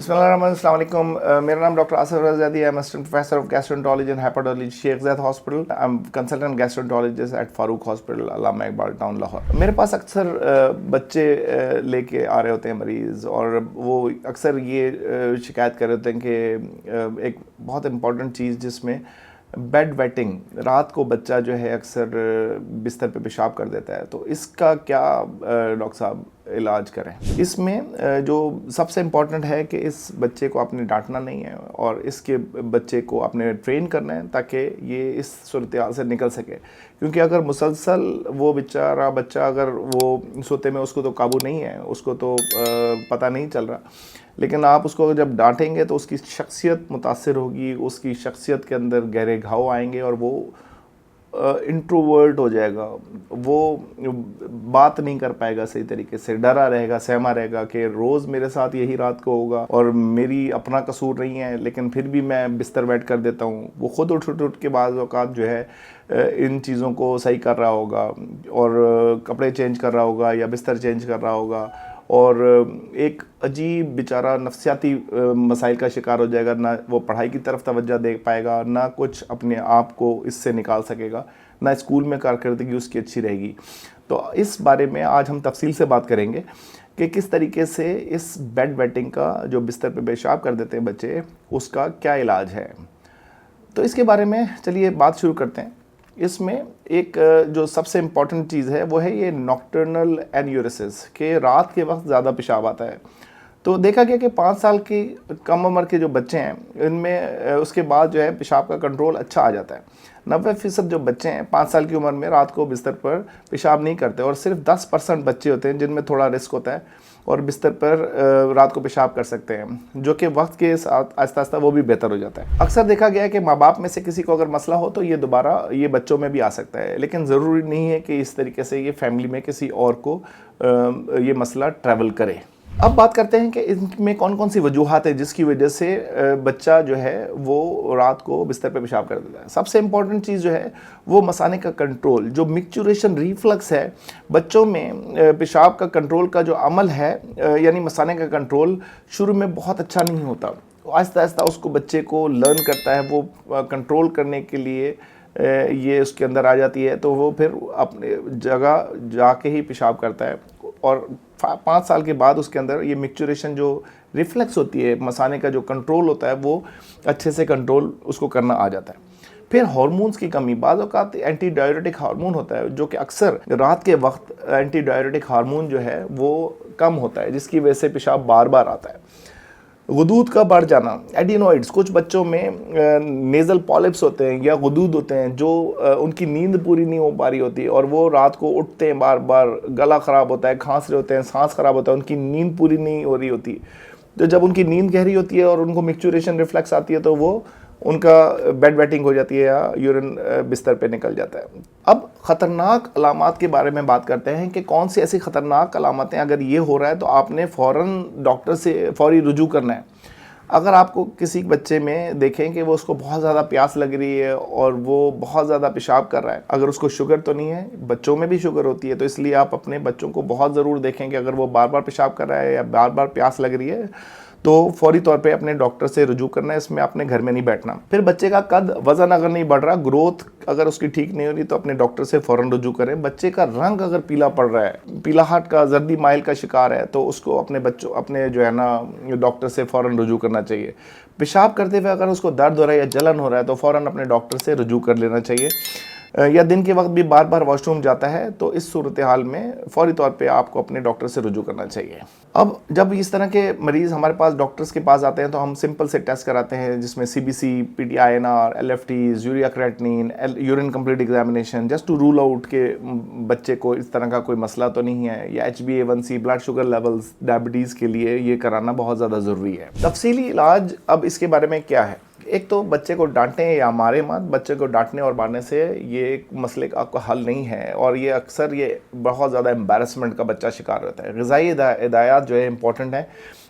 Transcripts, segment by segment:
Bismillahirrahmanirrahim. मेरा नाम doctor Asif रज़ादी है. I'm assistant professor of gastroenterology and hepatology Sheikh Zayed Hospital. I'm consultant gastroenterologist at Farooq hospital Allama Iqbal town Lahore. मेरे पास अक्सर बच्चे लेके आ रहे होते हैं मरीज़, और वो अक्सर ये शिकायत कर रहे होते हैं कि एक बहुत इम्पॉर्टेंट चीज़ जिसमें बेड वेटिंग, रात को बच्चा जो है अक्सर बिस्तर पे पेशाब कर देता है. तो इसका क्या डॉक्टर साहब इलाज करें? इसमें जो सबसे इम्पॉर्टेंट है कि इस बच्चे को आपने डांटना नहीं है और इसके बच्चे को आपने ट्रेन करना है ताकि ये इस सूरत-ए-हाल से निकल सके. क्योंकि अगर मुसलसल वो बेचारा बच्चा अगर वो सोते में उसको तो काबू नहीं है, उसको तो पता नहीं चल रहा, लेकिन आप उसको जब डांटेंगे तो उसकी शख्सियत मुतासिर होगी, उसकी शख्सियत के अंदर गहरे घाव आएंगे और वो इंट्रोवर्ट हो जाएगा, वो बात नहीं कर पाएगा सही तरीके से, डरा रहेगा, सहमा रहेगा कि रोज़ मेरे साथ यही रात को होगा और मेरी अपना कसूर नहीं है लेकिन फिर भी मैं बिस्तर बेड कर देता हूँ. वो ख़ुद उठ के बाज़ औक़ात जो है इन चीज़ों को सही कर रहा होगा और कपड़े चेंज कर रहा होगा या बिस्तर चेंज कर रहा होगा, और एक अजीब बेचारा नफ्सियाती मसाइल का शिकार हो जाएगा. ना वो पढ़ाई की तरफ तवज्जो दे पाएगा, ना कुछ अपने आप को इससे निकाल सकेगा, ना स्कूल में कारकर्दगी उसकी अच्छी रहेगी. तो इस बारे में आज हम तफसील से बात करेंगे कि किस तरीके से इस बेड वेटिंग का, जो बिस्तर पे पेशाब कर देते हैं बच्चे, उसका क्या इलाज है. तो इसके बारे में चलिए बात शुरू करते हैं. इसमें एक जो सबसे इम्पॉर्टेंट चीज़ है वो है ये नॉक्टर्नल एन्यूरिसिस, कि रात के वक्त ज़्यादा पेशाब आता है. तो देखा गया कि 5 साल की कम उम्र के जो बच्चे हैं इनमें उसके बाद जो है पेशाब का कंट्रोल अच्छा आ जाता है. 90% जो बच्चे हैं 5 साल की उम्र में रात को बिस्तर पर पेशाब नहीं करते, और सिर्फ 10% बच्चे होते हैं जिनमें थोड़ा रिस्क होता है और बिस्तर पर रात को पेशाब कर सकते हैं, जो कि वक्त के साथ आहिस्ता आहिस्ता वो भी बेहतर हो जाता है. अक्सर देखा गया है कि माँ बाप में से किसी को अगर मसला हो तो ये दोबारा ये बच्चों में भी आ सकता है, लेकिन ज़रूरी नहीं है कि इस तरीके से ये फैमिली में किसी और को ये मसला ट्रैवल करे. अब बात करते हैं कि इनमें कौन कौन सी वजूहात है जिसकी वजह से बच्चा जो है वो रात को बिस्तर पे पेशाब कर देता है. सबसे इम्पॉर्टेंट चीज़ जो है वो मसाने का कंट्रोल, जो मिक्चुरेशन रिफ्लक्स है बच्चों में, पेशाब का कंट्रोल का जो अमल है, यानी मसाने का कंट्रोल शुरू में बहुत अच्छा नहीं होता. आहिस्ता आहिस्ता उसको बच्चे को लर्न करता है, वो कंट्रोल करने के लिए ये उसके अंदर आ जाती है, तो वो फिर अपने जगह जाके ही पेशाब करता है. और 5 साल के बाद उसके अंदर ये मिक्चुरेशन जो रिफ्लेक्स होती है, मसाने का जो कंट्रोल होता है, वो अच्छे से कंट्रोल उसको करना आ जाता है. फिर हार्मोन्स की कमी, बाज़ औक़ात एंटी डायरेटिक हार्मोन होता है जो कि अक्सर रात के वक्त एंटी डायरेटिक हार्मोन जो है वो कम होता है, जिसकी वजह से पेशाब बार बार आता है. गुदूद का बढ़ जाना, एडिनोइड्स, कुछ बच्चों में नेज़ल पॉलिप्स होते हैं या गुदूद होते हैं जो उनकी नींद पूरी नहीं हो पा रही होती है और वो रात को उठते हैं बार बार, गला ख़राब होता है, खांस रहे होते हैं, सांस ख़राब होता है, उनकी नींद पूरी नहीं हो रही होती. तो जब उनकी नींद गहरी होती है और उनको मिक्चुरेशन रिफ्लेक्स आती है तो वो उनका बेड वेटिंग हो जाती है या यूरिन बिस्तर पे निकल जाता है. अब ख़तरनाक अलामात के बारे में बात करते हैं कि कौन सी ऐसी ख़तरनाक अलामतें, अगर ये हो रहा है तो आपने फ़ौरन डॉक्टर से फौरी रुजू करना है. अगर आपको किसी बच्चे में देखें कि वो उसको बहुत ज़्यादा प्यास लग रही है और वो बहुत ज़्यादा पेशाब कर रहा है, अगर उसको शुगर तो नहीं है, बच्चों में भी शुगर होती है, तो इसलिए आप अपने बच्चों को बहुत ज़रूर देखें कि अगर वो बार बार पेशाब कर रहा है या बार बार प्यास लग रही है तो फौरी तौर पे अपने डॉक्टर से रुजू करना है. इसमें आपने घर में नहीं बैठना. फिर बच्चे का कद, वज़न अगर नहीं बढ़ रहा, ग्रोथ अगर उसकी ठीक नहीं हो रही, तो अपने डॉक्टर से फ़ौरन रुजू करें. बच्चे का रंग अगर पीला पड़ रहा है, पीलाहट का, जर्दी माइल का शिकार है, तो उसको अपने जो है ना डॉक्टर से फ़ौरन रुजू करना चाहिए. पेशाब करते हुए अगर उसको दर्द हो रहा है या जलन हो रहा है तो फ़ौरन अपने डॉक्टर से रुजू कर लेना चाहिए. या दिन के वक्त भी बार बार वॉशरूम जाता है तो इस सूरत हाल में फ़ौरी तौर पे आपको अपने डॉक्टर से रुजू करना चाहिए. अब जब इस तरह के मरीज़ हमारे पास डॉक्टर्स के पास आते हैं तो हम सिंपल से टेस्ट कराते हैं, जिसमें CBC, PTINR, LFTs, urea creatinine, urine complete examination, just to rule out के बच्चे को इस तरह का कोई मसला तो नहीं है, या HbA1c, blood sugar levels, diabetes के लिए ये कराना बहुत ज़्यादा ज़रूरी है. तफसीली इलाज अब इसके बारे में क्या है? एक तो बच्चे को डांटें या मारे मत. बच्चे को डांटने और मारने से ये मसले का आपका हल नहीं है, और ये अक्सर ये बहुत ज़्यादा एम्बैरसमेंट का बच्चा शिकार रहता है. ग़िज़ाई हिदायत जो है इंपॉर्टेंट है,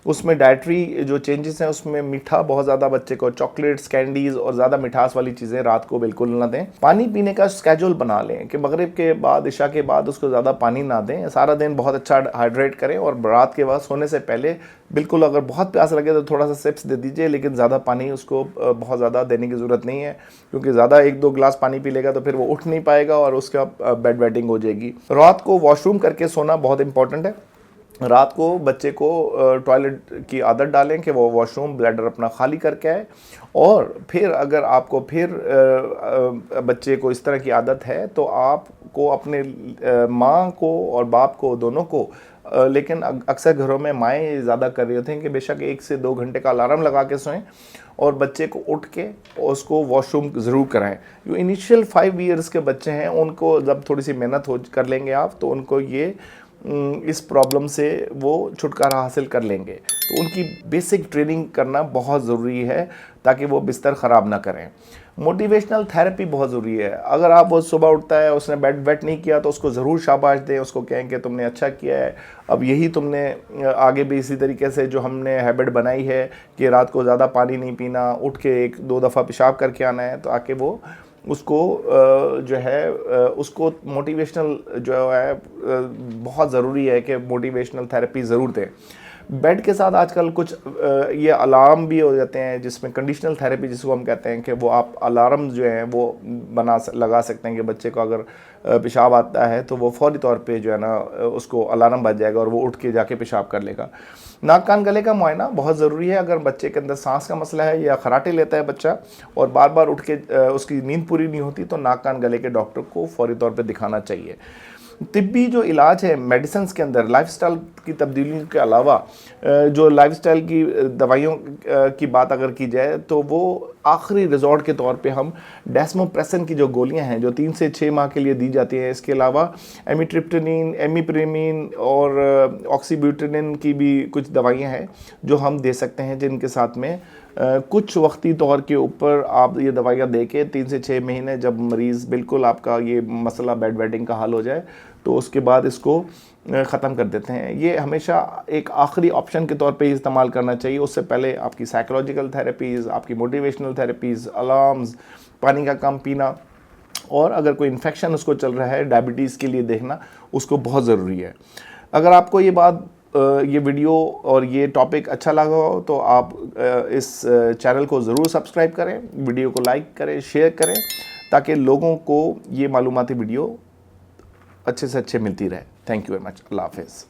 اس میں ڈائٹری جو چینجز ہیں اس میں میٹھا بہت زیادہ بچے کو، چاکلیٹس، کینڈیز اور زیادہ مٹھاس والی چیزیں رات کو بالکل نہ دیں. پانی پینے کا اسکیجول بنا لیں کہ مغرب کے بعد، عشاء کے بعد اس کو زیادہ پانی نہ دیں. سارا دن بہت اچھا ہائیڈریٹ کریں اور رات کے بعد سونے سے پہلے بالکل اگر بہت پیاس لگے تو تھوڑا سا سپس دے دیجئے، لیکن زیادہ پانی اس کو بہت زیادہ دینے کی ضرورت نہیں ہے، کیونکہ زیادہ 1-2 گلاس پانی پی لے گا تو پھر وہ اٹھ نہیں پائے گا اور اس کا بیڈ ویٹنگ ہو جائے گی. رات کو واش روم کر کے سونا بہت امپورٹنٹ ہے. رات کو بچے کو ٹوائلٹ کی عادت ڈالیں کہ وہ واش روم بلیڈر اپنا خالی کر کے آئے. اور پھر اگر آپ کو پھر بچے کو اس طرح کی عادت ہے تو آپ کو اپنے ماں کو اور باپ کو، دونوں کو، لیکن اکثر گھروں میں مائیں زیادہ کر رہی ہوتے ہیں کہ بے شک 1 سے 2 گھنٹے کا الارم لگا کے سوئیں اور بچے کو اٹھ کے اس کو واش روم ضرور کرائیں. جو انیشیل 5 ایئرس کے بچے ہیں ان کو جب تھوڑی سی محنت کر لیں گے آپ تو ان کو یہ اس پرابلم سے وہ چھٹکارا حاصل کر لیں گے. تو ان کی بیسک ٹریننگ کرنا بہت ضروری ہے تاکہ وہ بستر خراب نہ کریں. موٹیویشنل تھیراپی بہت ضروری ہے. اگر آپ وہ صبح اٹھتا ہے اس نے بیڈ ویٹ نہیں کیا تو اس کو ضرور شاباش دیں، اس کو کہیں کہ تم نے اچھا کیا ہے، اب یہی تم نے آگے بھی اسی طریقے سے جو ہم نے ہیبٹ بنائی ہے کہ رات کو زیادہ پانی نہیں پینا، اٹھ کے 1-2 دفعہ پیشاب کر کے آنا ہے، تو آکے وہ اس کو جو ہے اس کو موٹیویشنل جو ہے بہت ضروری ہے کہ موٹیویشنل تھیراپی ضرور دیں. بیڈ کے ساتھ آج کل کچھ یہ الارم بھی ہو جاتے ہیں جس میں کنڈیشنل تھیراپی جس کو ہم کہتے ہیں کہ وہ آپ الارم جو ہیں وہ لگا سکتے ہیں کہ بچے کو اگر پیشاب آتا ہے تو وہ فوری طور پہ جو ہے نا اس کو الارم بج جائے گا اور وہ اٹھ کے جا کے پیشاب کر لے گا. ناک کان گلے کا معائنہ بہت ضروری ہے. اگر بچے کے اندر سانس کا مسئلہ ہے یا خراٹے لیتا ہے بچہ اور بار بار اٹھ کے اس کی نیند پوری نہیں ہوتی تو ناک کان گلے کے ڈاکٹر کو فوری طور پہ دکھانا چاہیے. طبی جو علاج ہے میڈیسنز کے اندر لائف سٹائل کی تبدیلیوں کے علاوہ جو لائف سٹائل کی دوائیوں کی بات اگر کی جائے تو وہ آخری ریزورٹ کے طور پہ ہم ڈیسموپریسن کی جو گولیاں ہیں جو 3 سے 6 ماہ کے لیے دی جاتی ہیں. اس کے علاوہ ایمیٹرپٹنین، ایمیپریمین اور آکسی بیوٹرینن کی بھی کچھ دوائیاں ہیں جو ہم دے سکتے ہیں، جن کے ساتھ میں کچھ وقتی طور کے اوپر آپ یہ دوائیاں دے کے 3 سے 6 مہینے جب مریض بالکل آپ کا یہ مسئلہ بیڈ ویٹنگ کا حل ہو جائے تو اس کے بعد اس کو ختم کر دیتے ہیں. یہ ہمیشہ ایک آخری آپشن کے طور پہ استعمال کرنا چاہیے. اس سے پہلے آپ کی سائیکولوجیکل تھیراپیز، آپ کی موٹیویشنل تھیراپیز، الارمز، پانی کا کم پینا، اور اگر کوئی انفیکشن اس کو چل رہا ہے ڈائبٹیز کے لیے دیکھنا اس کو بہت ضروری ہے. اگر آپ کو یہ ویڈیو اور یہ ٹاپک اچھا لگا ہو تو آپ اس چینل کو ضرور سبسکرائب کریں، ویڈیو کو لائک کریں، شیئر کریں تاکہ لوگوں کو یہ معلوماتی ویڈیو اچھے سے اچھے ملتی رہے. Thank you very much. اللہ حافظ.